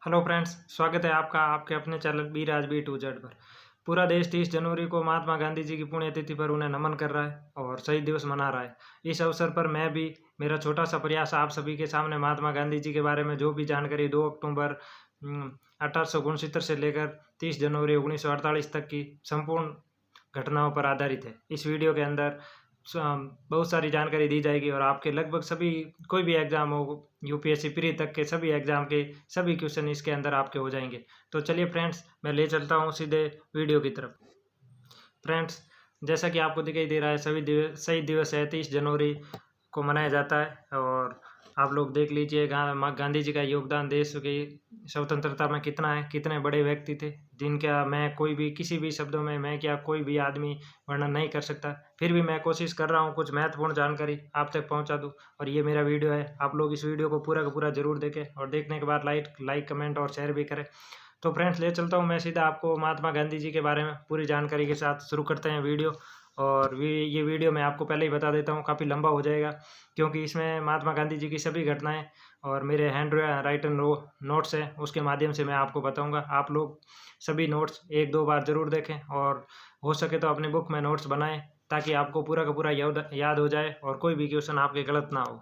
Hello friends, स्वागत है आपका आपके अपने channel B Raj B to Z पर। पूरा देश 30 जनवरी को महात्मा गांधी जी की पुण्यतिथि पर उन्हें नमन कर रहा है और शहीद दिवस मना रहा है। इस अवसर पर मैं भी मेरा छोटा सा प्रयास आप सभी के सामने महात्मा गांधी जी के बारे में जो भी जानकारी 2 अक्टूबर 1869 से लेकर 30 जनवरी 1948 तक की संपूर्ण घटनाओं पर आधारित है। इस वीडियो के अंदर बहुत सारी जानकारी दी जाएगी और आपके लगभग सभी कोई भी एग्ज़ाम हो, यूपीएससी प्री तक के सभी एग्ज़ाम के सभी क्वेश्चन इसके अंदर आपके हो जाएंगे। तो चलिए फ्रेंड्स, मैं ले चलता हूँ सीधे वीडियो की तरफ। फ्रेंड्स, जैसा कि आपको दिखाई दे रहा है, शहीद दिवस है 30 जनवरी को मनाया जाता है और आप लोग देख लीजिए गांधी जी का योगदान देश की स्वतंत्रता में कितना है, कितने बड़े व्यक्ति थे जिनका मैं कोई भी किसी भी शब्दों में मैं क्या कोई भी आदमी वर्णन नहीं कर सकता। फिर भी मैं कोशिश कर रहा हूँ कुछ महत्वपूर्ण जानकारी आप तक पहुँचा दूँ और ये मेरा वीडियो है। आप लोग इस वीडियो को पूरा का पूरा जरूर देखें और देखने के बाद लाइक कमेंट और शेयर भी करें। तो फ्रेंड्स, ले चलता हूँ मैं सीधा आपको महात्मा गांधी जी के बारे में पूरी जानकारी के साथ शुरू करते हैं वीडियो। और ये वीडियो मैं आपको पहले ही बता देता हूँ काफ़ी लंबा हो जाएगा, क्योंकि इसमें महात्मा गांधी जी की सभी घटनाएं और मेरे हैंड राइटन नोट्स हैं उसके माध्यम से मैं आपको बताऊंगा। आप लोग सभी नोट्स एक दो बार ज़रूर देखें और हो सके तो अपनी बुक में नोट्स बनाएं ताकि आपको पूरा का पूरा याद हो जाए और कोई भी क्वेश्चन आपके गलत ना हो।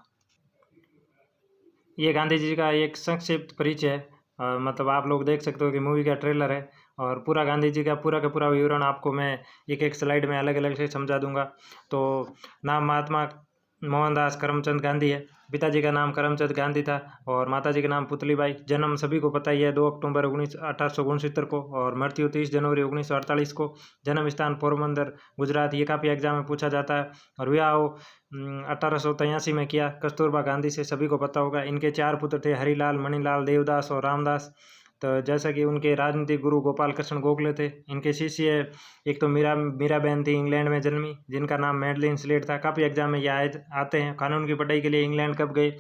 ये गांधी जी का एक संक्षिप्त परिचय है। मतलब आप लोग देख सकते हो कि मूवी का ट्रेलर है और पूरा गांधी जी का पूरा विवरण आपको मैं एक एक स्लाइड में अलग अलग से समझा दूंगा। तो नाम महात्मा मोहनदास करमचंद गांधी है। पिताजी का नाम करमचंद गांधी था और माताजी का नाम पुतलीबाई। जन्म सभी को पता ही है 2 अक्टूबर 1869 को और मृत्यु 30 जनवरी 1948 को। जन्म स्थान पोरबंदर गुजरात। ये काफ़ी एग्जाम में पूछा जाता है। और विवाह 1883 में किया कस्तूरबा गांधी से, सभी को पता होगा। इनके 4 पुत्र थे, हरिलाल, मणिलाल, देवदास और रामदास। तो जैसा कि उनके राजनीतिक गुरु गोपाल कृष्ण गोखले थे। इनके शिष्य एक तो मीराबेन थी, इंग्लैंड में जन्मी, जिनका नाम मैडलिन स्लेट था। काफ़ी एग्जाम में ये आते हैं। कानून की पढ़ाई के लिए इंग्लैंड कब गए?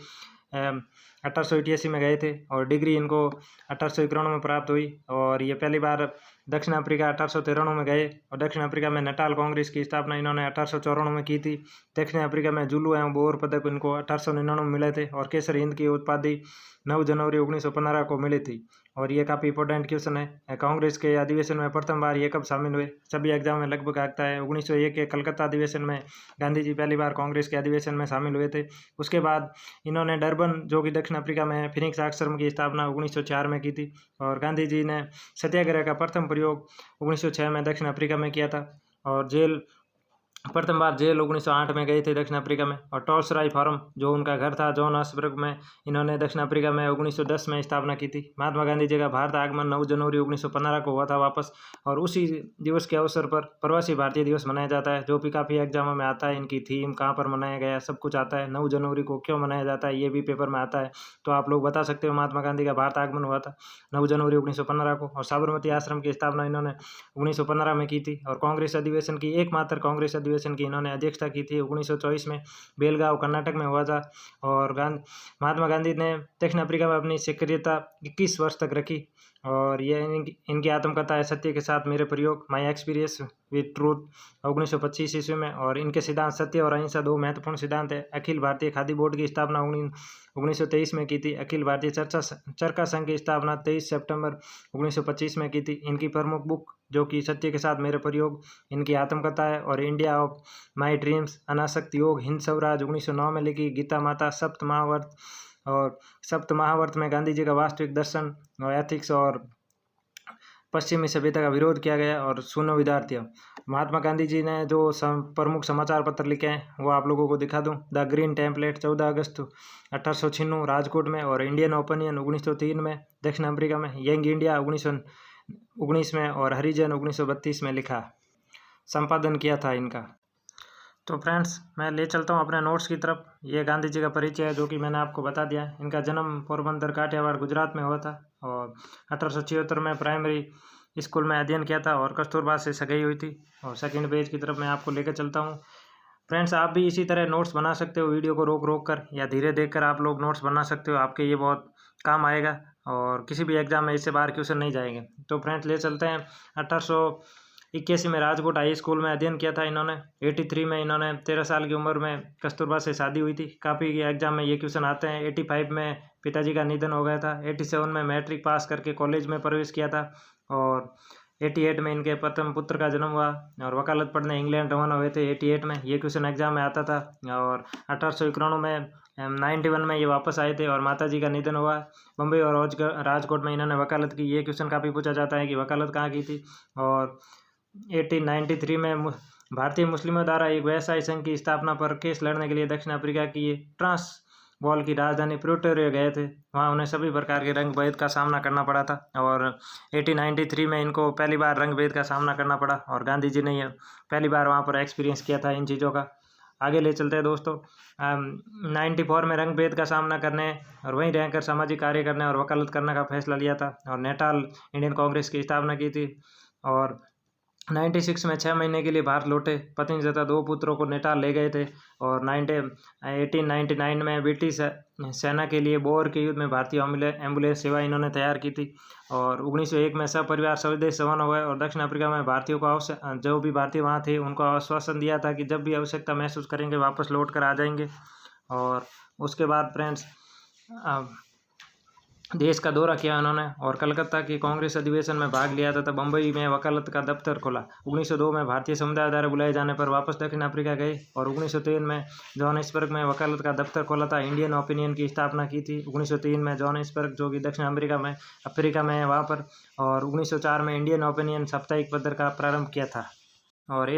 1888 में गए थे और डिग्री इनको 1891 में प्राप्त हुई। और ये पहली बार दक्षिण अफ्रीका 1893 में गए और दक्षिण अफ्रीका में नटाल कांग्रेस की स्थापना इन्होंने 1894 में की थी। दक्षिण अफ्रीका में जुलू एवं बोर पदक इनको 1899 में मिले थे और केसर हिंद की उपाधि 9 जनवरी 1915 को मिली थी। और ये काफ़ी इंपॉर्टेंट क्वेश्चन है। कांग्रेस के अधिवेशन में प्रथम बार ये कब शामिल हुए? सभी एग्जाम में लगभग आता है 1901 के कलकत्ता अधिवेशन में गांधी जी पहली बार कांग्रेस के अधिवेशन में शामिल हुए थे। उसके बाद इन्होंने डरबन, जो कि दक्षिण अफ्रीका में है, फिनिक्स आश्रम की स्थापना 1904 में की थी। और गांधी जी ने सत्याग्रह का प्रथम प्रयोग 1906 में दक्षिण अफ्रीका में किया था। और प्रथम बार जेल 1908 में गए थे दक्षिण अफ्रीका में। और टॉल्सराय फार्म, जो उनका घर था जोहान्सबर्ग में, इन्होंने दक्षिण अफ्रीका में 1910 में स्थापना की थी। महात्मा गांधी जी का भारत आगमन 9 जनवरी 1915 को हुआ था वापस। और उसी दिवस के अवसर पर प्रवासी भारतीय दिवस मनाया जाता है, जो भी काफ़ी एग्जामों में आता है। इनकी थीम, कहाँ पर मनाया गया, सब कुछ आता है। 9 जनवरी को क्यों मनाया जाता है ये भी पेपर में आता है। तो आप लोग बता सकते हो महात्मा गांधी का भारत आगमन हुआ था 9 जनवरी 1915 को। और साबरमती आश्रम की स्थापना इन्होंने 1915 में की थी। और कांग्रेस अधिवेशन की एकमात्र कांग्रेस अधिवेशन की इन्होंने अध्यक्षता की थी 1924 में, बेलगांव कर्नाटक में हुआ था। और महात्मा गांधी ने दक्षिण अफ्रीका में अपनी सक्रियता 21 वर्ष तक रखी। और ये इनकी आत्मकथा है सत्य के साथ मेरे प्रयोग, माई एक्सपीरियंस विद ट्रूथ, 1925 ईस्वी में। और इनके सिद्धांत सत्य और अहिंसा 2 महत्वपूर्ण सिद्धांत है। अखिल भारतीय खादी बोर्ड की स्थापना 1923 में की थी। अखिल भारतीय चरखा संघ की स्थापना 23 सितंबर 1925 में की थी। इनकी प्रमुख बुक, जो कि सत्य के साथ मेरे प्रयोग, इनकी आत्मकथा है। और इंडिया ऑफ माई ड्रीम्स, अनासक्त योग, हिंद स्वराज 1909 में लिखी। गीता माता, सप्त महावर्त। और सप्त महावर्त में गांधी जी का वास्तविक दर्शन और एथिक्स और पश्चिमी सभ्यता का विरोध किया गया। और सुनो विद्यार्थियों, महात्मा गांधी जी ने जो प्रमुख समाचार पत्र लिखे हैं वो आप लोगों को दिखा दूं। द ग्रीन टेम्पलेट 14 अगस्त 1896 राजकोट में। और इंडियन ओपिनियन 1903 में दक्षिण अफ्रीका में। यंग इंडिया 1919 में। और हरिजन 1932 में लिखा, संपादन किया था इनका। तो फ्रेंड्स, मैं ले चलता हूँ अपने नोट्स की तरफ। ये गांधी जी का परिचय है जो कि मैंने आपको बता दिया है। इनका जन्म पोरबंदर काठियावाड़ गुजरात में हुआ था और 1876 में प्राइमरी स्कूल में अध्ययन किया था और कस्तूरबा से सगाई हुई थी। और सेकंड पेज की तरफ मैं आपको लेकर चलता हूँ। फ्रेंड्स, आप भी इसी तरह नोट्स बना सकते हो, वीडियो को रोक कर या धीरे देख कर आप लोग नोट्स बना सकते हो। आपके ये बहुत काम आएगा और किसी भी एग्जाम में इससे बाहर क्वेश्चन नहीं जाएंगे। तो फ्रेंड्स, ले चलते हैं 81 में राजकोट हाई स्कूल में अध्ययन किया था इन्होंने। 83 में इन्होंने 13 साल की उम्र में कस्तूरबा से शादी हुई थी। काफ़ी एग्जाम में ये क्वेश्चन आते हैं। 85 में पिताजी का निधन हो गया था। 87 में मैट्रिक पास करके कॉलेज में प्रवेश किया था और 88 में इनके प्रथम पुत्र का जन्म हुआ और वकालत पढ़ने इंग्लैंड रवाना हुए थे 88 में। ये क्वेश्चन एग्जाम में आता था। और 1891 में 91 में ये वापस आए थे और माताजी का निधन हुआ। बम्बई और राजकोट में इन्होंने वकालत की। ये क्वेश्चन काफ़ी पूछा जाता है कि वकालत कहाँ की थी। और 1893 में भारतीय मुस्लिमों द्वारा एक व्यवसाय संघ की स्थापना पर केस लड़ने के लिए दक्षिण अफ्रीका की ट्रांस बॉल की राजधानी प्रिटोरिया गए थे। वहाँ उन्हें सभी प्रकार के रंग भेद का सामना करना पड़ा था और 1893 में इनको पहली बार रंग भेद का सामना करना पड़ा और गांधी जी ने ये पहली बार वहाँ पर एक्सपीरियंस किया था इन चीज़ों का। आगे ले चलते हैं दोस्तों। 94 में रंग भेद का सामना करने और वहीं रहकर सामाजिक कार्य करने और वकालत करने का फैसला लिया था और नेटाल इंडियन कांग्रेस की स्थापना की थी। और 96 में 6 महीने के लिए भारत लौटे। पत्नी तथा 2 पुत्रों को नेटाल ले गए थे। और 1899 में ब्रिटिश सेना के लिए बोर के युद्ध में भारतीय एम्बुलेंस सेवा इन्होंने तैयार की थी। और 1901 में सब परिवार स्वदेश रवाना हुए और दक्षिण अफ्रीका में भारतीयों को जो भी भारतीय वहाँ थे उनको आश्वासन दिया था कि जब भी आवश्यकता महसूस करेंगे वापस लौट कर आ जाएंगे। और उसके बाद फ्रेंड्स देश का दौरा किया उन्होंने और कलकत्ता के कांग्रेस अधिवेशन में भाग लिया तथा बम्बई में वकालत का दफ्तर खोला। 1902 में भारतीय समुदाय द्वारा बुलाए जाने पर वापस दक्षिण अफ्रीका गए और 1903 में जोहानिसबर्ग में वकालत का दफ्तर खोला था। इंडियन ओपिनियन की स्थापना की थी 1903 में जोहानिसबर्ग, जो कि दक्षिण अफ्रीका में है वहाँ पर। और 1904 में इंडियन ओपिनियन साप्ताहिक पत्र का प्रारंभ किया था। और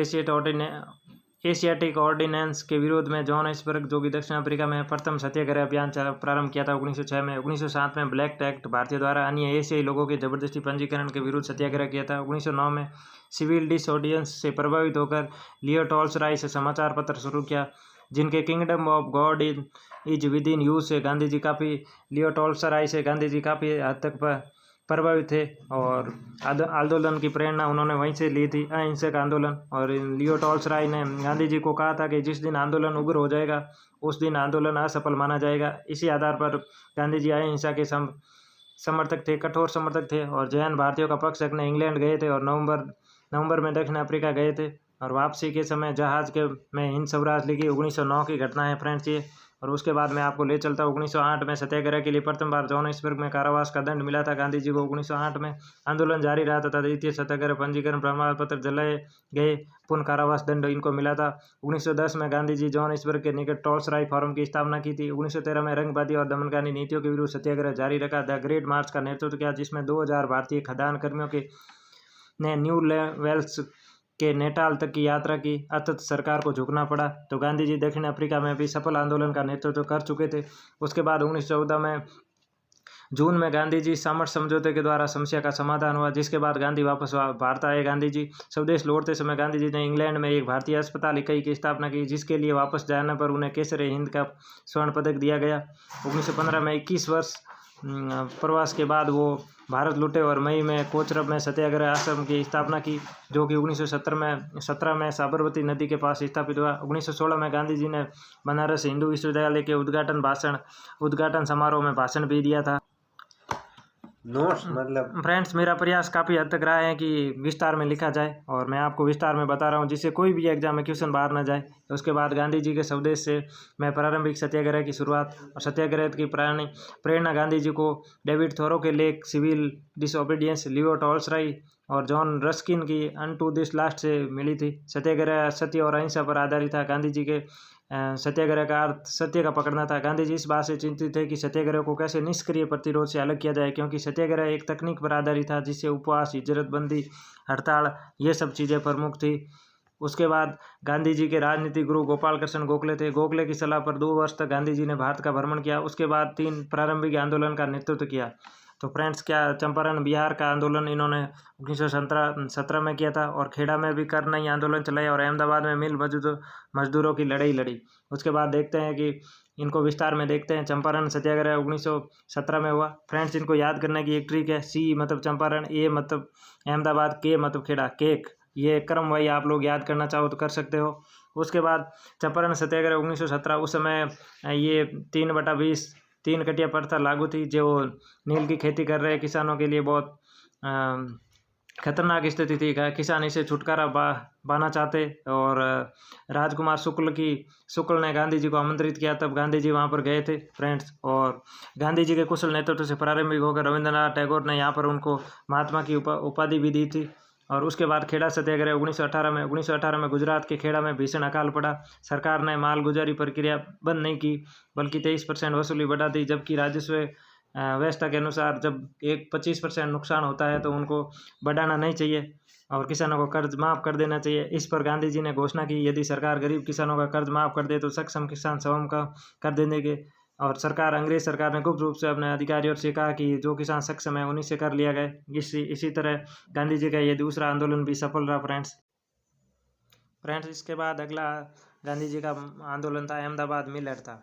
एशियाटिक ऑर्डिनेंस के विरोध में जोहानिसबर्ग, जो कि दक्षिण अफ्रीका में प्रथम सत्याग्रह अभियान प्रारंभ किया था 1906 में। 1907 में ब्लैक एक्ट भारतीय द्वारा अन्य एशियाई लोगों के जबरदस्ती पंजीकरण के विरुद्ध सत्याग्रह किया था। 1909 में सिविल डिसऑर्डिनेंस से प्रभावित होकर लियो टॉल्स्टॉय से समाचार पत्र शुरू किया, जिनके kingdom of God is with in you से गांधी जी काफ़ी हद तक प्रभावित थे और आंदोलन की प्रेरणा उन्होंने वहीं से ली थी, अहिंसक आंदोलन। और लियो टॉल्स्टॉय ने गांधी जी को कहा था कि जिस दिन आंदोलन उग्र हो जाएगा उस दिन आंदोलन असफल माना जाएगा। इसी आधार पर गांधी जी अहिंसा के समर्थक थे, कठोर समर्थक थे और जैन भारतीयों का पक्ष रखने इंग्लैंड गए थे और नवंबर में दक्षिण अफ्रीका गए थे। और वापसी के समय जहाज में हिंद स्वराज लिखी 1909 की घटना है फ्रेंड्स ये। और उसके बाद मैं आपको ले चलता हूँ 1908 में सत्याग्रह के लिए प्रथम बार जोहानिसबर्ग में कारावास का दंड मिला था गांधी जी को। 1908 में आंदोलन जारी रहा तथा द्वितीय सत्याग्रह पंजीकरण प्रमाण पत्र जलाए गए, पूर्ण कारावास दंड इनको मिला था। 1910 में गांधी जी जोहानिसबर्ग के निकट टॉल्स्टॉय फोरम की स्थापना की थी। 1913 में रंगवादी और दमनकारी नीतियों के विरुद्ध सत्याग्रह जारी रखा। द ग्रेट मार्च का नेतृत्व किया, जिसमें 2000 भारतीय खदान कर्मियों ने न्यू वेल्स के नेटाल तक की यात्रा की। अतः सरकार को झुकना पड़ा। तो गांधी जी दक्षिण अफ्रीका में भी सफल आंदोलन का नेतृत्व कर चुके थे। उसके बाद 1914 में जून में गांधी जी सामर्थ समझौते के द्वारा समस्या का समाधान हुआ, जिसके बाद गांधी वापस भारत आए। गांधी जी स्वदेश लौटते समय गांधी जी ने इंग्लैंड में एक भारतीय अस्पताल इकाई की स्थापना की, जिसके लिए वापस जाने पर उन्हें केसर हिंद का स्वर्ण पदक दिया गया। 1915 में 21 वर्ष प्रवास के बाद वो भारत लौटे और मई में कोचरब में सत्याग्रह आश्रम की स्थापना की, जो कि 1917 में साबरमती नदी के पास स्थापित हुआ। 1916 में गांधी जी ने बनारस हिंदू विश्वविद्यालय के उद्घाटन समारोह में भाषण भी दिया था। नोट्स मतलब फ्रेंड्स मेरा प्रयास काफ़ी हद तक रहा है कि विस्तार में लिखा जाए और मैं आपको विस्तार में बता रहा हूँ, जिससे कोई भी एग्जाम में क्वेश्चन बाहर ना जाए। उसके बाद गांधी जी के स्वदेश से मैं प्रारंभिक सत्याग्रह की शुरुआत और सत्याग्रह की प्रेरणा गांधी जी को डेविड थोरो के लेख सिविल डिसओबीडियंस, लियो टॉल्स्टॉय और जॉन रस्किन की अनटू दिस लास्ट से मिली थी। सत्याग्रह सत्य और अहिंसा पर आधारित था। गांधी जी के सत्याग्रह का अर्थ सत्य का पकड़ना था। गांधी जी इस बात से चिंतित थे कि सत्याग्रह को कैसे निष्क्रिय प्रतिरोध से अलग किया जाए, क्योंकि सत्याग्रह एक तकनीक पर आधारित था जिससे उपवास, हिजरतबंदी, हड़ताल ये सब चीज़ें प्रमुख थी। उसके बाद गांधी जी के राजनीतिक गुरु गोपाल कृष्ण गोखले थे। गोखले की सलाह पर 2 वर्ष तक गांधी जी ने भारत का भ्रमण किया। उसके बाद 3 प्रारंभिक आंदोलन का नेतृत्व किया। तो फ्रेंड्स चंपारण बिहार का आंदोलन इन्होंने 1917 में किया था और खेड़ा में भी कर नई आंदोलन चलाया और अहमदाबाद में मिल मजदूरों की लड़ाई लड़ी। उसके बाद देखते हैं कि इनको विस्तार में देखते हैं। चंपारण सत्याग्रह 1917 में हुआ। फ्रेंड्स इनको याद करने की एक ट्रिक है। C मतलब चंपारण, A मतलब अहमदाबाद, K मतलब खेड़ा, केक। ये क्रम वही आप लोग याद करना चाहो तो कर सकते हो। उसके बाद चंपारण सत्याग्रह 1917, उस समय ये 3/20 3 कटिया प्रथा लागू थी, जो नील की खेती कर रहे किसानों के लिए बहुत खतरनाक स्थिति थी। किसान इसे छुटकारा पाना चाहते और राजकुमार शुक्ल ने गांधी जी को आमंत्रित किया, तब गांधी जी वहां पर गए थे फ्रेंड्स। और गांधी जी के कुशल नेतृत्व से प्रारंभिक होकर रविंद्रनाथ टैगोर ने यहाँ पर उनको महात्मा की उपाधि भी दी थी। और उसके बाद खेड़ा सत्याग्रह 1918 में गुजरात के खेड़ा में भीषण अकाल पड़ा। सरकार ने मालगुजारी प्रक्रिया बंद नहीं की बल्कि 23% वसूली बढ़ा दी, जबकि राजस्व व्यवस्था के अनुसार जब एक 25% नुकसान होता है तो उनको बढ़ाना नहीं चाहिए और किसानों को कर्ज माफ़ कर देना चाहिए। इस पर गांधी जी ने घोषणा की, यदि सरकार गरीब किसानों का कर्ज माफ़ कर दे तो सक्षम किसान स्वयं का कर देने के। और अंग्रेज सरकार ने गुप्त रूप से अपने अधिकारियों से कहा कि जो किसान सक्षम है उन्हीं से कर लिया गया। इसी तरह गांधी जी का ये दूसरा आंदोलन भी सफल रहा फ्रेंड्स। इसके बाद अगला गांधी जी का आंदोलन था अहमदाबाद मिल हड़ताल।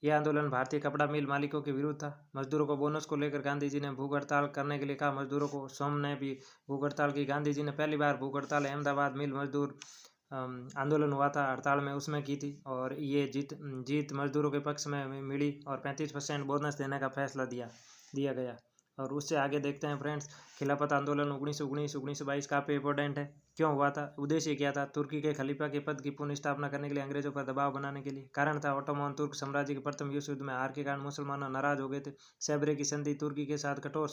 यह आंदोलन भारतीय कपड़ा मिल मालिकों के विरुद्ध था। मजदूरों को बोनस को लेकर गांधी जी ने भूख हड़ताल करने के लिए कहा। मजदूरों को सोम ने भी भूख हड़ताल की। गांधी जी ने पहली बार भूख हड़ताल अहमदाबाद मिल मजदूर आंदोलन हुआ था हड़ताल में, उसमें की थी और ये जीत मजदूरों के पक्ष में मिली और 35% बोनस देने का फैसला दिया गया। और उससे आगे देखते हैं फ्रेंड्स, खिलाफत आंदोलन 1919-1922 काफ़ी इंपॉर्टेंट है। क्यों हुआ था, उद्देश्य क्या था? तुर्की के खलीफा के पद की पुनः स्थापना करने के लिए, अंग्रेजों पर दबाव बनाने के लिए। कारण था ऑटोमन तुर्क साम्राज्य के प्रथम विश्व युद्ध में हार के कारण मुसलमान नाराज हो गए थे। सैबरे की संधि तुर्की के साथ कठोर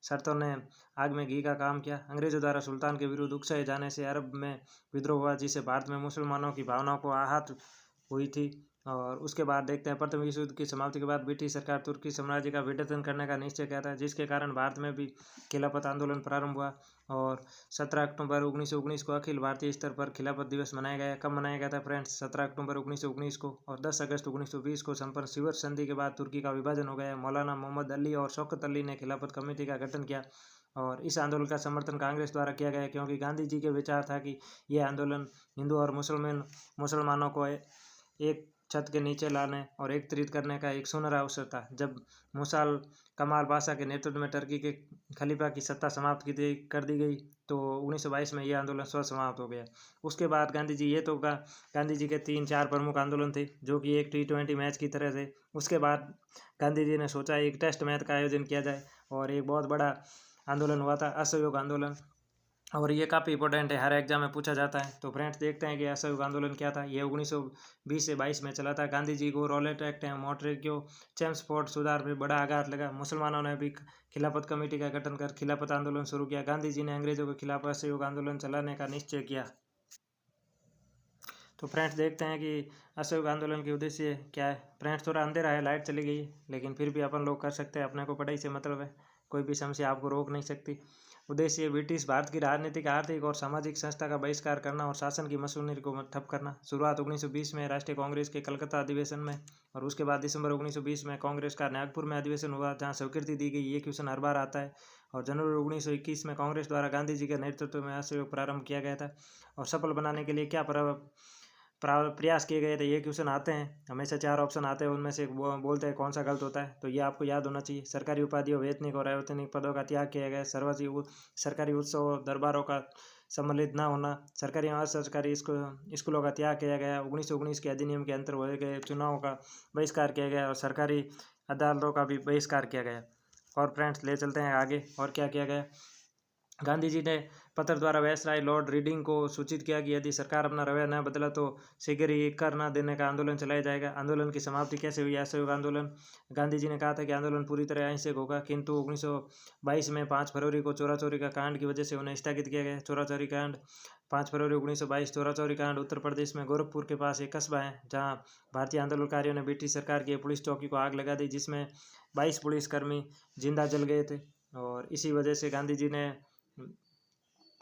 शर्तों ने आग में घी का काम किया। अंग्रेजों द्वारा सुल्तान के विरुद्ध उकसाए जाने से अरब में विद्रोह हुआ, जिससे भारत में मुसलमानों की भावनाओं को आहत हुई थी। और उसके बाद देखते हैं प्रथम विश्व युद्ध की समाप्ति के बाद ब्रिटिश सरकार तुर्की साम्राज्य का विघटन करने का निश्चय किया था, जिसके कारण भारत में भी खिलाफत आंदोलन प्रारंभ हुआ। और 17 अक्टूबर 1919 को अखिल भारतीय स्तर पर खिलाफत दिवस मनाया गया। कब मनाया गया था फ्रेंड्स? 17 अक्टूबर 1919 को। और 10 अगस्त 1920 को संपन्न सिवर संधि के बाद तुर्की का विभाजन हो गया। मौलाना मोहम्मद अली और शौकत अली ने खिलाफत कमेटी का गठन किया और इस आंदोलन का समर्थन कांग्रेस द्वारा किया गया, क्योंकि गांधी जी के विचार था कि यह आंदोलन हिंदू और मुसलमानों को एक छत के नीचे लाने और एकत्रित करने का एक सुनहरा अवसर था। जब मुसाल कमाल पाशा के नेतृत्व में टर्की के खलीफा की सत्ता समाप्त कर दी गई तो 1922 में यह आंदोलन स्वतः समाप्त हो गया। उसके बाद गांधी जी के 3-4 प्रमुख आंदोलन थे जो कि एक T20 मैच की तरह थे। उसके बाद गांधी जी ने सोचा एक टेस्ट मैच का आयोजन किया जाए और एक बहुत बड़ा आंदोलन हुआ था असहयोग आंदोलन, और ये काफ़ी इंपॉर्टेंट है, हर एग्जाम में पूछा जाता है। तो फ्रेंड्स देखते हैं कि असहयोग आंदोलन क्या था। ये 1920 से 22 में चला था। गांधी जी को रॉलेट एक्ट एवं मॉन्टेग्यू चेम्सफोर्ड सुधार पर बड़ा आघात लगा। मुसलमानों ने भी खिलाफत कमेटी का गठन कर खिलाफत आंदोलन शुरू किया। गांधी जी ने अंग्रेजों के खिलाफ असहयोग आंदोलन चलाने का निश्चय किया। तो फ्रेंड्स देखते हैं कि असहयोग आंदोलन के उद्देश्य क्या है। फ्रेंड्स थोड़ा अंधेरा है, लाइट चली गई, लेकिन फिर भी अपन लोग कर सकते हैं, अपने को पढ़ाई से मतलब है, कोई भी समस्या आपको रोक नहीं सकती। उद्देश्य ब्रिटिश भारत की राजनीतिक, आर्थिक और सामाजिक संस्था का बहिष्कार करना और शासन की मशीनरी को ठप करना। शुरुआत 1920 में राष्ट्रीय कांग्रेस के कलकत्ता अधिवेशन में, और उसके बाद दिसंबर 1920 में कांग्रेस का नागपुर में अधिवेशन हुआ, जहां स्वीकृति दी गई। ये क्वेश्चन हर बार आता है। और जनवरी 1921 में कांग्रेस द्वारा गांधी जी के नेतृत्व में असहयोग प्रारंभ किया गया था। और सफल बनाने के लिए क्या प्रयास किए गए थे, ये क्वेश्चन आते हैं हमेशा। 4 ऑप्शन आते हैं, उनमें से बोलते हैं कौन सा गलत होता है, तो ये आपको याद होना चाहिए। सरकारी उपाधियों, वैतनिक और अवैतनिक पदों का त्याग किया गया। सरकारी उत्सव दरबारों का सम्मिलित न होना। सरकारी और सरकारी स्कूलों का त्याग किया गया। 1919 के अधिनियम के अंतर हुए गए चुनावों का बहिष्कार किया गया और सरकारी अदालतों का भी बहिष्कार किया गया। और फ्रेंड्स ले चलते हैं आगे, और क्या किया गया। गांधी जी ने पत्र द्वारा वायसराय लॉर्ड रीडिंग को सूचित किया कि यदि सरकार अपना रवैया न बदला तो शीघ्र ही कर न देने का आंदोलन चलाया जाएगा। आंदोलन की समाप्ति कैसे हुई? असहयोग आंदोलन। गांधी जी ने कहा था कि आंदोलन पूरी तरह अहिंसक होगा, किंतु 1922 में 5 फरवरी को चोरा-चोरी का कांड की वजह से उन्हें स्थगित किया गया। चोरा-चोरी कांड 5 फरवरी 1922। चोरा-चोरी कांड उत्तर प्रदेश में गोरखपुर के पास एक कस्बा है, जहाँ भारतीय आंदोलनकारियों ने ब्रिटिश सरकार की पुलिस चौकी को आग लगा दी, जिसमें 22 पुलिसकर्मी जिंदा जल गए थे। और इसी वजह से गांधी जी ने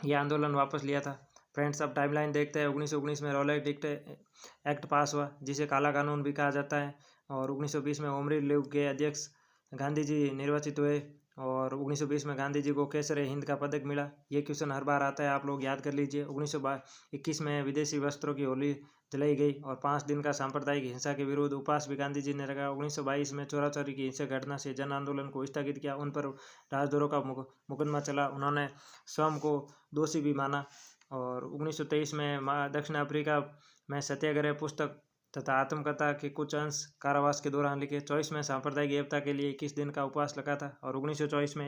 यह आंदोलन वापस लिया था। फ्रेंड्स अब टाइमलाइन देखते हैं। 1919 में रॉलेट एक्ट पास हुआ, जिसे काला कानून भी कहा जाता है। और 1920 में ओमरी लीग के अध्यक्ष गांधी जी निर्वाचित हुए और 1920 में गांधी जी को केसर हिंद का पदक मिला। ये क्वेश्चन हर बार आता है, आप लोग याद कर लीजिए। 1921 में विदेशी वस्त्रों की होली जलाई गई और 5 दिन का सांप्रदायिक हिंसा के विरुद्ध उपवास भी गांधी जी ने रखा। 1922 में चोरा-चोरी की हिंसक घटना से जन आंदोलन को स्थगित किया। उन पर राजद्रोह का मुकदमा चला, उन्होंने स्वयं को दोषी भी माना। और 1923 में दक्षिण अफ्रीका में सत्याग्रह पुस्तक तथा आत्मकथा के कुछ अंश कारावास के दौरान लिखे। 24 में सांप्रदायिक एकता के लिए 21 दिन का उपवास रखा था। और 1924 में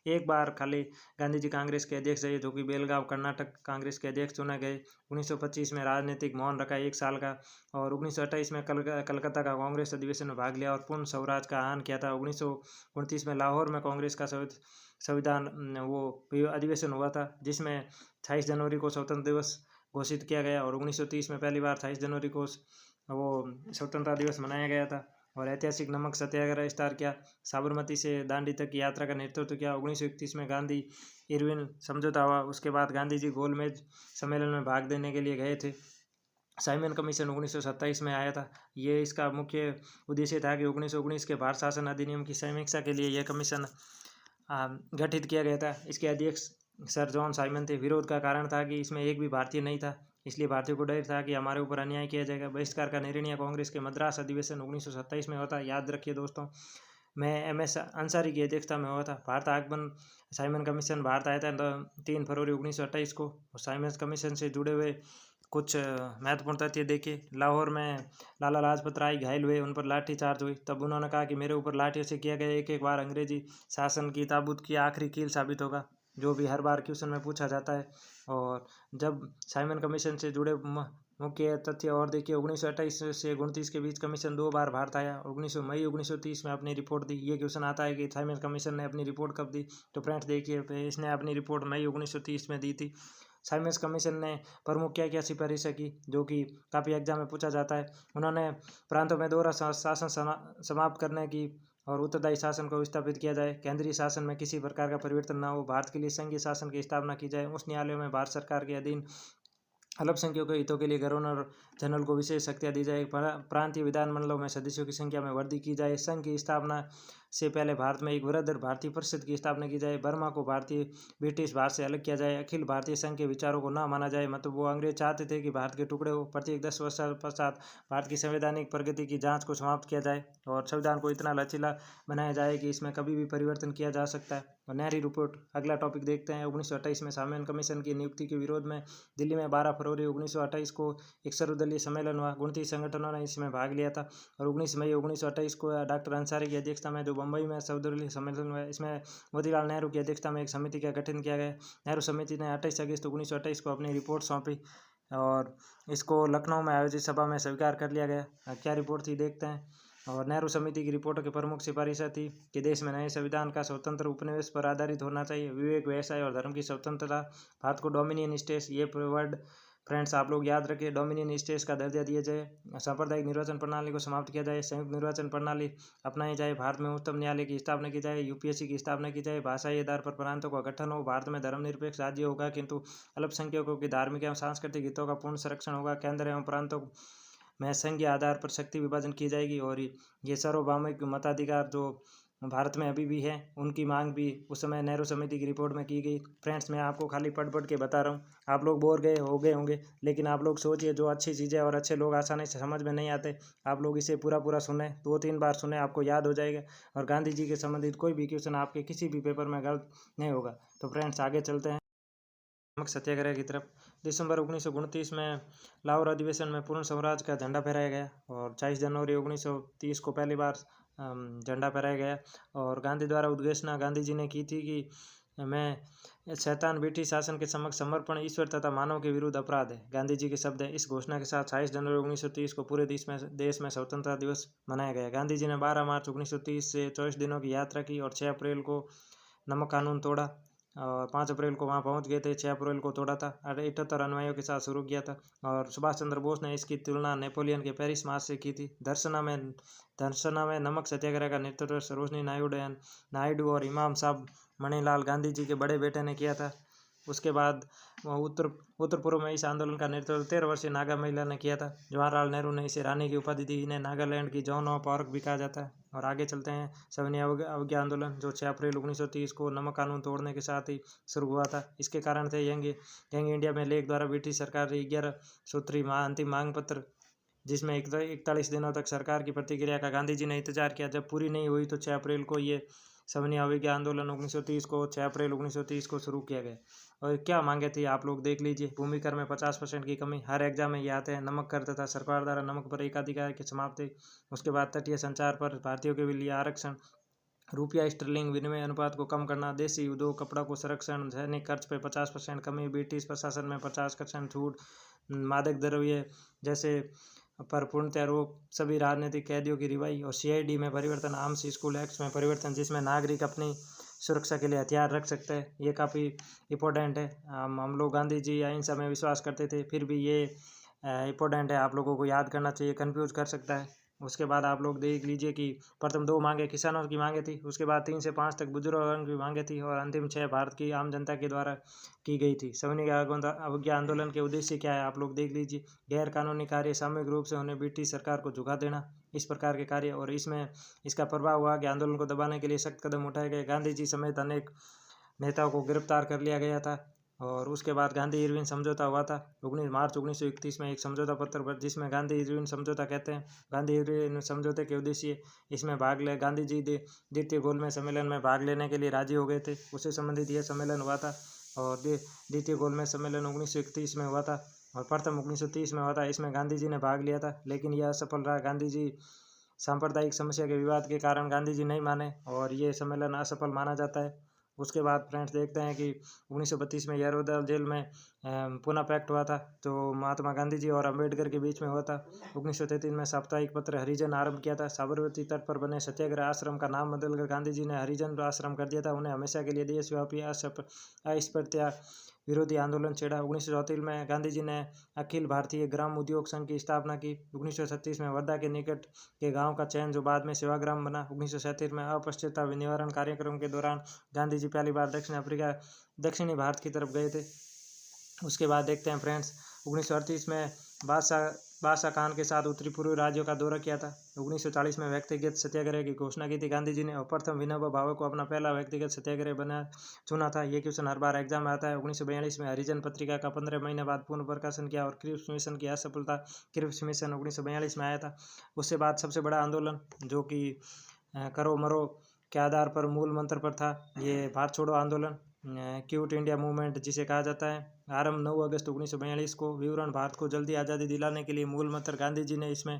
एक बार खाली गांधी जी कांग्रेस के अध्यक्ष रहे, जो कि बेलगांव कर्नाटक कांग्रेस के अध्यक्ष चुने गए। 1925 में राजनीतिक मौन रखा 1 साल का। और 1928 में कलकत्ता का कांग्रेस अधिवेशन में भाग लिया और पूर्ण स्वराज का आह्वान किया था। 1929 में लाहौर में कांग्रेस का संविधान अधिवेशन हुआ था, जिसमें 28 जनवरी को स्वतंत्र दिवस घोषित किया गया। और 1930 में पहली बार 28 जनवरी को वो स्वतंत्रता दिवस मनाया गया था। और ऐतिहासिक नमक सत्याग्रह स्टार्ट किया। साबरमती से दांडी तक की यात्रा का नेतृत्व किया। 1931 में गांधी इरविन समझौता हुआ। उसके बाद गांधी जी गोलमेज सम्मेलन में भाग लेने के लिए गए थे। साइमन कमीशन 1927 में आया था। ये इसका मुख्य उद्देश्य था कि 1919 के भारत शासन अधिनियम की समीक्षा के लिए यह कमीशन गठित किया गया था। इसके अध्यक्ष सर जॉन साइमन थे। विरोध का कारण था कि इसमें एक भी भारतीय नहीं था, इसलिए भारतीयों को डर था कि हमारे ऊपर अन्याय किया जाएगा। बहिष्कार का निर्णय कांग्रेस के मद्रास अधिवेशन 1927 में हुआ था। याद रखिए दोस्तों, मैं MS अंसारी की अध्यक्षता में हुआ था। भारत आगमन साइमन कमीशन भारत आया था 3 फरवरी 1928 को। साइमन कमीशन से जुड़े हुए कुछ महत्वपूर्ण तथ्य देखिए। लाहौर में लाला लाजपत राय घायल हुए, उन पर लाठी चार्ज हुई। तब उन्होंने कहा कि मेरे ऊपर लाठियों से किया गया एक बार अंग्रेजी शासन की ताबूत की आखिरी कील साबित होगा, जो भी हर बार क्वेश्चन में पूछा जाता है। और जब साइमन कमीशन से जुड़े मुख्य तथ्य और देखिए, 1928 से 29 के बीच कमीशन 2 बार भारत आया और मई 1930 में अपनी रिपोर्ट दी। ये क्वेश्चन आता है कि साइमन कमीशन ने अपनी रिपोर्ट कब दी, तो फ्रेंड्स देखिए, इसने अपनी रिपोर्ट मई 1930 में दी थी। साइमन कमीशन ने प्रमुख क्या क्या सिफारिशें की, जो कि काफ़ी एग्जाम में पूछा जाता है। उन्होंने प्रांतों में दोहरा शासन समाप्त करने की और उत्तरदायी शासन को स्थापित किया जाए। केंद्रीय शासन में किसी प्रकार का परिवर्तन न हो। भारत के लिए संघीय शासन की स्थापना की जाए। उच्च न्यायालयों में भारत सरकार के अधीन अल्पसंख्यकों के हितों के लिए गवर्नर जनरल को विशेष शक्तियाँ दी जाए। प्रांतीय विधानमंडलों में सदस्यों की संख्या में वृद्धि की जाए। संघ की स्थापना से पहले भारत में एक वृहद भारतीय परिषद की स्थापना की जाए। बर्मा को भारतीय ब्रिटिश भारत से अलग किया जाए। अखिल भारतीय संघ के विचारों को न माना जाए। मतलब वो अंग्रेज चाहते थे कि भारत के टुकड़े हो। प्रत्येक 10 वर्ष पश्चात भारत की संवैधानिक प्रगति की जांच को समाप्त किया जाए और संविधान को इतना लचीला बनाया जाए कि इसमें कभी भी परिवर्तन किया जा सकता है। और नेहरू रिपोर्ट अगला टॉपिक देखते हैं। 1928 में साइमन कमीशन की नियुक्ति के विरोध में दिल्ली में 12 फरवरी 1928 को एक सर्वदलीय सम्मेलन हुआ। 29 संगठनों ने इसमें भाग लिया था। और 19 मई 1928 को डॉक्टर अंसारी की अध्यक्षता में जो बम्बई में सर्वदलीय सम्मेलन हुआ, इसमें मोतीलाल नेहरू की अध्यक्षता में एक समिति का गठन किया गया। नेहरू समिति ने 28 अगस्त 1928 को अपनी रिपोर्ट सौंपी और इसको लखनऊ में आयोजित सभा में स्वीकार कर लिया गया। क्या रिपोर्ट थी देखते हैं। और नेहरू समिति की रिपोर्ट की प्रमुख सिफारिशें थी कि देश में नए संविधान का स्वतंत्र उपनिवेश पर आधारित होना चाहिए। विवेक, व्यवसाय और धर्म की स्वतंत्रता। भारत को डोमिनियन स्टेट्स, ये वर्ड फ्रेंड्स आप लोग याद रखिए, डोमिनियन स्टेट्स का दर्जा दिया जाए। सांप्रदायिक निर्वाचन प्रणाली को समाप्त किया जाए। संयुक्त निर्वाचन प्रणाली अपनाई जाए। भारत में उच्चतम न्यायालय की स्थापना की जाए। UPSC की स्थापना की जाए। भाषाई आधार पर प्रांतों का गठन हो। भारत में धर्मनिरपेक्ष राज्य होगा, किंतु अल्पसंख्यकों की धार्मिक एवं सांस्कृतिक हितों का पूर्ण संरक्षण होगा। केंद्र एवं प्रांतों में संघीय आधार पर शक्ति विभाजन की जाएगी। और ये सार्वभौमिक मताधिकार जो भारत में अभी भी है, उनकी मांग भी उस समय नेहरू समिति की रिपोर्ट में की गई। फ्रेंड्स, मैं आपको खाली पढ़ के बता रहा हूँ, आप लोग बोर हो गए होंगे, लेकिन आप लोग सोचिए, जो अच्छी चीज़ें और अच्छे लोग आसानी से समझ में नहीं आते, आप लोग इसे पूरा सुने, 2-3 बार सुने, आपको याद हो जाएगा। और गांधी जी के संबंधित कोई भी क्वेश्चन आपके किसी भी पेपर में गलत नहीं होगा। तो फ्रेंड्स, आगे चलते हैं नमक सत्याग्रह की तरफ। दिसंबर 1929 में लाहौर अधिवेशन में पूर्ण स्वराज का झंडा फहराया गया। और 24 जनवरी 1930 को पहली बार झंडा फहराया गया। और गांधी द्वारा उद्घोषणा गांधी जी ने की थी कि मैं शैतान ब्रिटिश शासन के समक्ष समर्पण ईश्वर तथा मानव के विरुद्ध अपराध है। गांधी जी के शब्द है। इस घोषणा के साथ 28 जनवरी 1930 को पूरे देश में स्वतंत्रता दिवस मनाया गया। गांधी जी ने 12 मार्च 1930 से 24 दिनों की यात्रा की और 6 अप्रैल को नमक कानून तोड़ा और 5 अप्रैल को वहाँ पहुँच गए थे। 6 अप्रैल को तोड़ा था। 78 अनुयायियों के साथ शुरू किया था। और सुभाष चंद्र बोस ने इसकी तुलना नेपोलियन के पेरिस मार्च से की थी। दर्शना में नमक सत्याग्रह का नेतृत्व सरोजनी नायडू और इमाम साहब मणिलाल गांधी जी के बड़े बेटे ने किया था। उसके बाद उत्तर पूर्व में इस आंदोलन का नेतृत्व 13 वर्षीय नागा महिला ने किया था। जवाहरलाल नेहरू ने इसे रानी की उपाधि दी। इन्हें नागालैंड की जॉन ऑफ आर्क भी कहा जाता है। और आगे चलते हैं। सविनय अवज्ञा आंदोलन, जो 6 अप्रैल 1930 को नमक कानून तोड़ने के साथ ही शुरू हुआ था। इसके कारण थे यंग इंडिया में लेख द्वारा ब्रिटिश सरकार 11 सूत्री अंतिम मांग पत्र, जिसमें 41 दिनों तक सरकार की प्रतिक्रिया का गांधी जी ने इंतजार किया। जब पूरी नहीं हुई तो 6 अप्रैल को ये सविनय अवज्ञा आंदोलन 1930 को 6 अप्रैल 1930 को शुरू किया गया। और क्या मांगे थी आप लोग देख लीजिए। भूमि कर में 50% की कमी, हर एग्जाम में ये आते हैं। नमक कर तथा सरकार द्वारा नमक पर एकाधिकार की समाप्ति। उसके बाद तटीय संचार पर भारतीयों के लिए आरक्षण, रुपया स्टर्लिंग विनिमय अनुपात को कम करना, देसी उद्योग कपड़ा को संरक्षण, सैनिक खर्च पे 50% कमी, ब्रिटिश प्रशासन में 50% छूट, मादक द्रव्य जैसे पर पूर्णतः रोक, सभी राजनीतिक कैदियों की रिहाई और CID में परिवर्तन, आर्म्स स्कूल एक्ट्स में परिवर्तन जिसमें नागरिक अपनी सुरक्षा के लिए हथियार रख सकते हैं। ये काफ़ी इम्पोर्टेंट है। हम लोग गांधी जी अहिंसा में विश्वास करते थे, फिर भी ये इम्पोर्टेंट है, आप लोगों को याद करना चाहिए, कंफ्यूज कर सकता है। उसके बाद आप लोग देख लीजिए कि प्रथम 2 मांगे किसानों की मांगे थी, उसके बाद 3 से 5 तक बुजुर्गों की मांगे थी और अंतिम 6 भारत की आम जनता के द्वारा की गई थी। सविनय अवज्ञा आंदोलन के उद्देश्य क्या है आप लोग देख लीजिए। गैर कानूनी कार्य सामूहिक रूप से उन्हें ब्रिटिश सरकार को झुका देना, इस प्रकार के कार्य, और इसमें इसका प्रभाव हुआ कि आंदोलन को दबाने के लिए सख्त कदम उठाए गए। गांधी जी समेत अनेक नेताओं को गिरफ्तार कर लिया गया था। और उसके बाद गांधी इरविन समझौता हुआ था 19 मार्च 1931 में, एक समझौता पत्र पर जिसमें गांधी इरविन समझौता कहते हैं। गांधी इरविन समझौते के उद्देश्य इसमें भाग ले गांधी जी द्वितीय गोलमेज सम्मेलन में भाग लेने के लिए राजी हो गए थे, उससे संबंधित यह सम्मेलन हुआ था। और द्वितीय गोलमेज सम्मेलन 1931 में हुआ था और प्रथम 1930 में हुआ था। इसमें गांधी जी ने भाग लिया था लेकिन यह असफल रहा। गांधी जी सांप्रदायिक समस्या के विवाद के कारण गांधी जी नहीं माने और ये सम्मेलन असफल माना जाता है। उसके बाद फ्रेंड्स देखते हैं कि 1932 में यशोदा जेल में पुनः पैक्ट हुआ था, तो महात्मा गांधी जी और अंबेडकर के बीच में हुआ था। 1933 में साप्ताहिक पत्र हरिजन आरंभ किया था। साबरमती तट पर बने सत्याग्रह आश्रम का नाम बदलकर गांधी जी ने हरिजन आश्रम कर दिया था। उन्हें हमेशा के लिए देशव्यापी अस्पृश्यता विरोधी आंदोलन छेड़ा। 1934 में गांधी जी ने अखिल भारतीय ग्राम उद्योग संघ की स्थापना की। 1936 में वर्धा के निकट के गांव का चयन जो बाद में सेवाग्राम बना। 1937 में अस्पृश्यता निवारण कार्यक्रम के दौरान गांधी जी पहली बार दक्षिणी भारत की तरफ गए थे। उसके बाद देखते हैं फ्रेंड्स 1938 में बादशाह खान के साथ उत्तरी पूर्वी राज्यों का दौरा किया था। 1940 में व्यक्तिगत सत्याग्रह की घोषणा की थी गांधी जी ने और प्रथम विनोबा भावे को अपना पहला व्यक्तिगत सत्याग्रह चुना था। ये क्वेश्चन हर बार एग्जाम में आता है। 1942 में हरिजन पत्रिका का 15 महीने बाद पुनः प्रकाशन किया और क्रिप्स मिशन की असफलता, क्रिप्स मिशन 1942 में आया था। उसके बाद सबसे बड़ा आंदोलन जो कि करो मरो के आधार पर मूल मंत्र पर था, ये भारत छोड़ो आंदोलन, क्विट इंडिया मूवमेंट जिसे कहा जाता है, आरंभ 9 अगस्त 1942 को। विवरण भारत को जल्दी आज़ादी दिलाने के लिए मूल मंत्र गांधी जी ने इसमें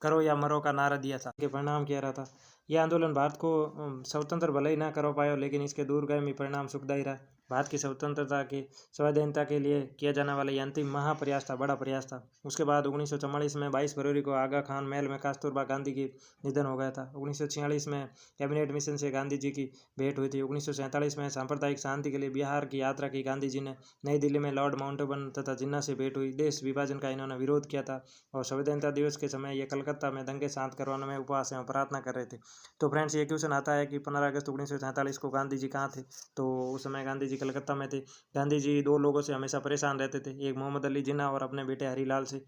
करो या मरो का नारा दिया था। के परिणाम क्या रहा था, यह आंदोलन भारत को स्वतंत्र भले ही ना कर पाया लेकिन इसके दूरगामी परिणाम सुखदायी रहा। भारत की स्वतंत्रता की स्वाधीनता के लिए किया जाने वाला यह अंतिम महाप्रयास था, बड़ा प्रयास था। उसके बाद 1944 में 22 फरवरी को आगा खान महल में कस्तूरबा गांधी की निधन हो गया था। 1946 में कैबिनेट मिशन से गांधी जी की भेंट हुई थी। 1947 में सांप्रदायिक शांति के लिए बिहार की यात्रा की गांधी जी ने। नई दिल्ली में लॉर्ड माउंटेबन तथा जिन्ना से भेंट हुई। देश विभाजन का इन्होंने विरोध किया था और संविधान दिवस के समय ये कलकत्ता में दंगे शांत करवाने में उपवास एवं प्रार्थना कर रहे थे। तो फ्रेंड्स ये क्वेश्चन आता है कि 15 अगस्त 1947 को गांधी जी कहाँ थे, तो उस समय गांधी जी कलकत्ता में थे। गांधी जी 2 लोगों से हमेशा परेशान रहते थे, एक मोहम्मद अली जिन्ना और अपने बेटे हरीलाल से।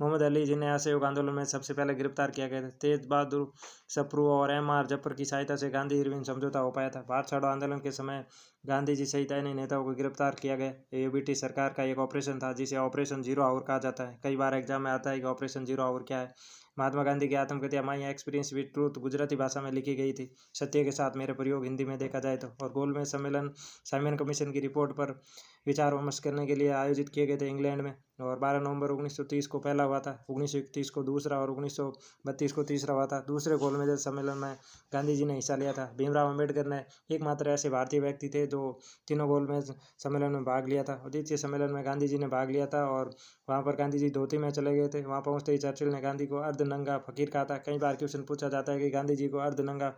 मोहम्मद अली जिन्हें असहयोग आंदोलन में सबसे पहले गिरफ्तार किया गया था। तेज बहादुर सप्रू और MR जफर की सहायता से गांधी इरविन समझौता हो पाया था। भारत छोड़ो आंदोलन के समय गांधी जी सहित अन्य नेताओं को गिरफ्तार किया गया। ये ब्रिटिश सरकार का एक ऑपरेशन था जिसे ऑपरेशन 0 आवर कहा जाता है। कई बार एग्जाम में आता है कि ऑपरेशन 0 आवर क्या है। महात्मा गांधी की आत्मकथा my experience with truth Gujarati भाषा में लिखी गई थी। सत्य के साथ मेरे प्रयोग हिंदी में देखा जाए तो। और गोलमेज सम्मेलन साइमन कमीशन की रिपोर्ट पर विचार विमर्श करने के लिए आयोजित किए गए थे इंग्लैंड में। और 12 नवंबर 1930 को पहला हुआ था, 1931 को दूसरा और 1932 को तीसरा हुआ था। दूसरे गोलमेज सम्मेलन में गांधी जी ने हिस्सा लिया था। भीमराव अम्बेडकर ने एकमात्र ऐसे भारतीय व्यक्ति थे जो तीनों गोलमेज सम्मेलन में भाग लिया था। द्वितीय सम्मेलन में गांधी जी ने भाग लिया था और वहाँ पर गांधी जी धोती में चले गए थे। वहाँ पहुँचते ही चर्चिल ने गांधी को अर्धनंगा फकीर कहा था। कई बार क्वेश्चन पूछा जाता है कि गांधी जी को अर्धनंगा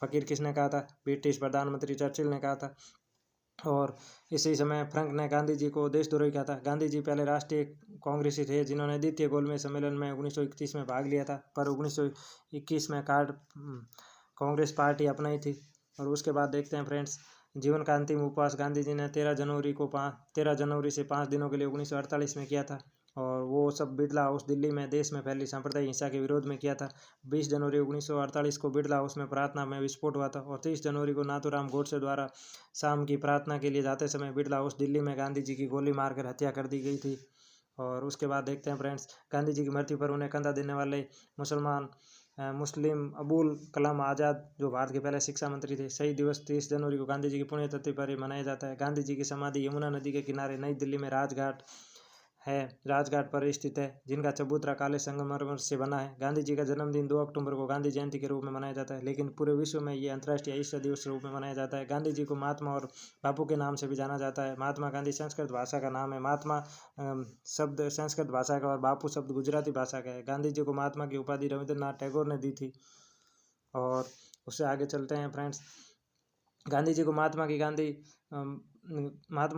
फकीर किसने कहा था, ब्रिटिश प्रधानमंत्री चर्चिल ने कहा था। और इसी समय फ्रंक ने गांधी जी को देशद्रोही कहा था। गांधी जी पहले राष्ट्रीय कांग्रेसी थे जिन्होंने द्वितीय गोलमेज सम्मेलन में 1931 में भाग लिया था, पर 1921 में कांग्रेस पार्टी अपनाई थी। और उसके बाद देखते हैं फ्रेंड्स जीवन का अंतिम उपवास गांधी जी ने 13 जनवरी से 5 दिनों के लिए 1948 में किया था। और वो सब बिरला हाउस दिल्ली में देश में फैली सांप्रदायिक हिंसा के विरोध में किया था। 20 जनवरी 1948 को बिरला हाउस में प्रार्थना में विस्फोट हुआ था। और 30 जनवरी को नाथूराम गोडसे द्वारा शाम की प्रार्थना के लिए जाते समय बिरला हाउस दिल्ली में गांधी जी की गोली मारकर हत्या कर दी गई थी। और उसके बाद देखते हैं फ्रेंड्स गांधी जी की मृत्यु पर उन्हें कंधा देने वाले मुसलमान मुस्लिम अबुल कलाम आज़ाद जो भारत के पहले शिक्षा मंत्री थे। शहीद दिवस 30 जनवरी को गांधी जी की पुण्यतिथि पर मनाया जाता है। गांधी जी की समाधि यमुना नदी के किनारे नई दिल्ली में राजघाट पर स्थित है, जिनका चबूतरा काले संगमरमर से बना है। गांधी जी का जन्मदिन 2 अक्टूबर को गांधी जयंती के रूप में मनाया जाता है, लेकिन पूरे विश्व में ये अंतर्राष्ट्रीय अहिंसा दिवस के रूप में मनाया जाता है। गांधी जी को महात्मा और बापू के नाम से भी जाना जाता है। महात्मा गांधी संस्कृत भाषा का नाम है। महात्मा शब्द संस्कृत भाषा का और बापू शब्द गुजराती भाषा का है। गांधी जी को महात्मा की उपाधि रविंद्रनाथ टैगोर ने दी थी। और उससे आगे चलते हैं फ्रेंड्स। गांधी जी को महात्मा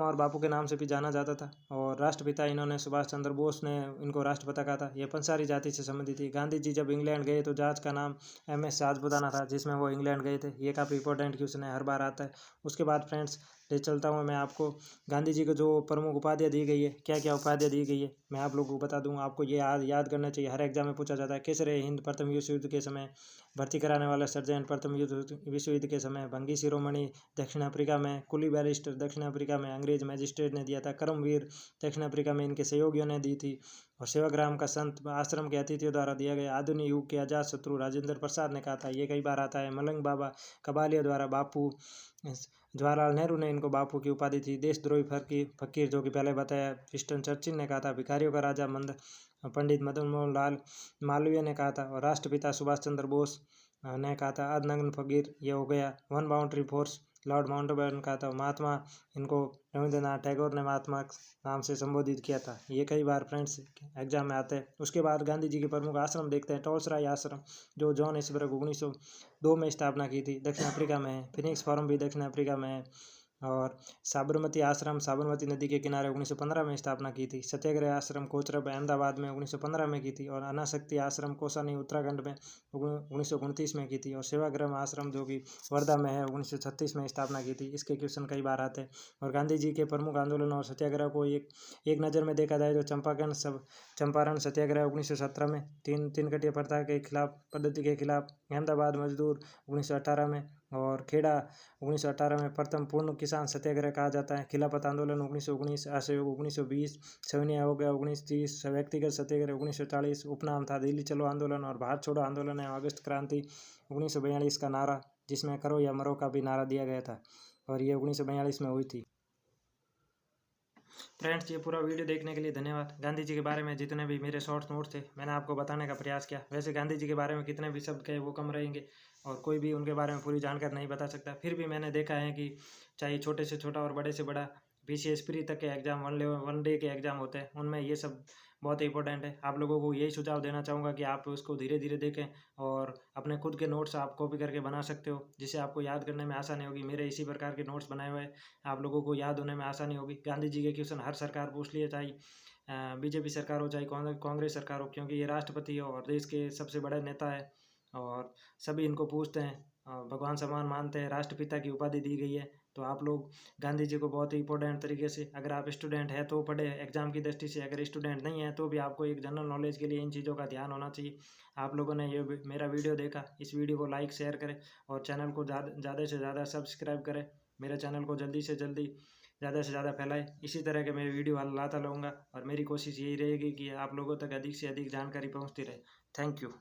और बापू के नाम से भी जाना जाता था। और राष्ट्रपिता इन्होंने सुभाष चंद्र बोस ने इनको राष्ट्रपिता कहा था। ये पंसारी जाति से संबंधित थी। गांधी जी जब इंग्लैंड गए तो जहाज का नाम MS राजपुताना था, जिसमें वो इंग्लैंड गए थे। ये काफ़ी इंपॉर्टेंट क्वेश्चन है, हर बार आता है। उसके बाद फ्रेंड्स ले चलता हूँ मैं आपको गांधी जी को जो प्रमुख उपाधियाँ दी गई है, क्या क्या उपाधियाँ दी गई है, मैं आप लोगों को बता दूँ। आपको ये याद करना चाहिए, हर एग्जाम में पूछा जाता है। केसर हिंद प्रथम विश्व युद्ध के समय भर्ती कराने वाला सर्जन प्रथम विश्व युद्ध के समय, भंगी शिरोमणि दक्षिण अफ्रीका में, कुली बैरिस्टर दक्षिण अफ्रीका में अंग्रेज मैजिस्ट्रेट ने दिया था। कर्मवीर दक्षिण अफ्रीका में इनके सहयोगियों ने दी थी। और सेवाग्राम का संत आश्रम के अतिथियों द्वारा दिया गया। आधुनिक युग के अजात शत्रु राजेंद्र प्रसाद ने कहा था, ये कई बार आता है। मलंग बाबा कबालिया द्वारा बापू जवाहरलाल नेहरू ने इनको बापू की उपाधि थी। देशद्रोही फकीर जो कि पहले बताया विंस्टन चर्चिल ने कहा था। भिखारियों का राजा पंडित मदन मोहन लाल मालवीय ने कहा था। और राष्ट्रपिता सुभाष चंद्र बोस ने कहा था। अर्धनग्न फकीर ये हो गया। One boundary force Lord Mountbatten कहा था। महात्मा इनको रविंद्रनाथ टैगोर ने महात्मा नाम से संबोधित किया था। ये कई बार फ्रेंड्स एग्जाम में आते हैं। उसके बाद गांधी जी के प्रमुख आश्रम देखते हैं। टॉल्सराय आश्रम जो जॉन एस्बर्ग 1902 में स्थापना की थी, दक्षिण अफ्रीका में है। फिनिक्स फॉरम भी दक्षिण अफ्रीका में है। और साबरमती आश्रम साबरमती नदी के किनारे 1915 में स्थापना की थी। सत्याग्रह आश्रम कोचरब अहमदाबाद में 1915 में की थी। और अनासक्ति आश्रम कोसानी उत्तराखंड में 1929 में की थी। और सेवाग्राम आश्रम जो कि वर्धा में है 1936 में स्थापना की थी। इसके क्वेश्चन कई बार आते हैं। और गांधी जी के प्रमुख आंदोलन और सत्याग्रह को एक नज़र में देखा जाए तो चंपारण सत्याग्रह 1917 में, तीन कटिया प्रथा के खिलाफ पद्धति के खिलाफ, अहमदाबाद मजदूर 1918 में, और खेड़ा 1918 में प्रथम पूर्ण किसान सत्याग्रह कहा जाता है। खिलाफत आंदोलन 1919, असहयोग 1920, सविनय अवज्ञा 1930, व्यक्तिगत सत्याग्रह 1940, उपनाम था दिल्ली चलो आंदोलन। और भारत छोड़ो आंदोलन है अगस्त क्रांति 1942 का नारा, जिसमें करो या मरो का भी नारा दिया गया था। और ये 1942 में हुई थी। फ्रेंड्स ये पूरा वीडियो देखने के लिए धन्यवाद। गांधी जी के बारे में जितने भी मेरे शॉर्ट नोट थे मैंने आपको बताने का प्रयास किया। वैसे गांधी जी के बारे में कितने भी शब्द कहे वो कम रहेंगे और कोई भी उनके बारे में पूरी जानकारी नहीं बता सकता। फिर भी मैंने देखा है कि चाहे छोटे से छोटा और बड़े से बड़ा BCS प्री तक के एग्ज़ाम, वन डे के एग्ज़ाम होते हैं, उनमें ये सब बहुत इंपॉर्टेंट है। आप लोगों को यही सुझाव देना चाहूँगा कि आप उसको धीरे धीरे देखें और अपने खुद के नोट्स आप कॉपी करके बना सकते हो, जिससे आपको याद करने में आसानी होगी। मेरे इसी प्रकार के नोट्स बनाए हुए आप लोगों को याद होने में आसानी होगी। गांधी जी के क्वेश्चन हर सरकार पूछ लिए, चाहे BJP सरकार हो चाहे कांग्रेस सरकार हो, क्योंकि ये राष्ट्रपति और देश के सबसे बड़े नेता है और सभी इनको पूछते हैं, भगवान समान मानते हैं। राष्ट्रपिता की उपाधि दी गई है। तो आप लोग गांधी जी को बहुत ही इंपॉर्टेंट तरीके से, अगर आप स्टूडेंट हैं तो पढ़े एग्जाम की दृष्टि से, अगर स्टूडेंट नहीं है तो भी आपको एक जनरल नॉलेज के लिए इन चीज़ों का ध्यान होना चाहिए। आप लोगों ने ये मेरा वीडियो देखा, इस वीडियो को लाइक शेयर करें और चैनल को ज़्यादा से ज़्यादा सब्सक्राइब करें। मेरे चैनल को जल्दी से जल्दी ज़्यादा से ज़्यादा फैलाएं। इसी तरह के मैं वीडियो लाता रहूँगा और मेरी कोशिश यही रहेगी कि आप लोगों तक अधिक से अधिक जानकारी पहुँचती रहे। Thank you.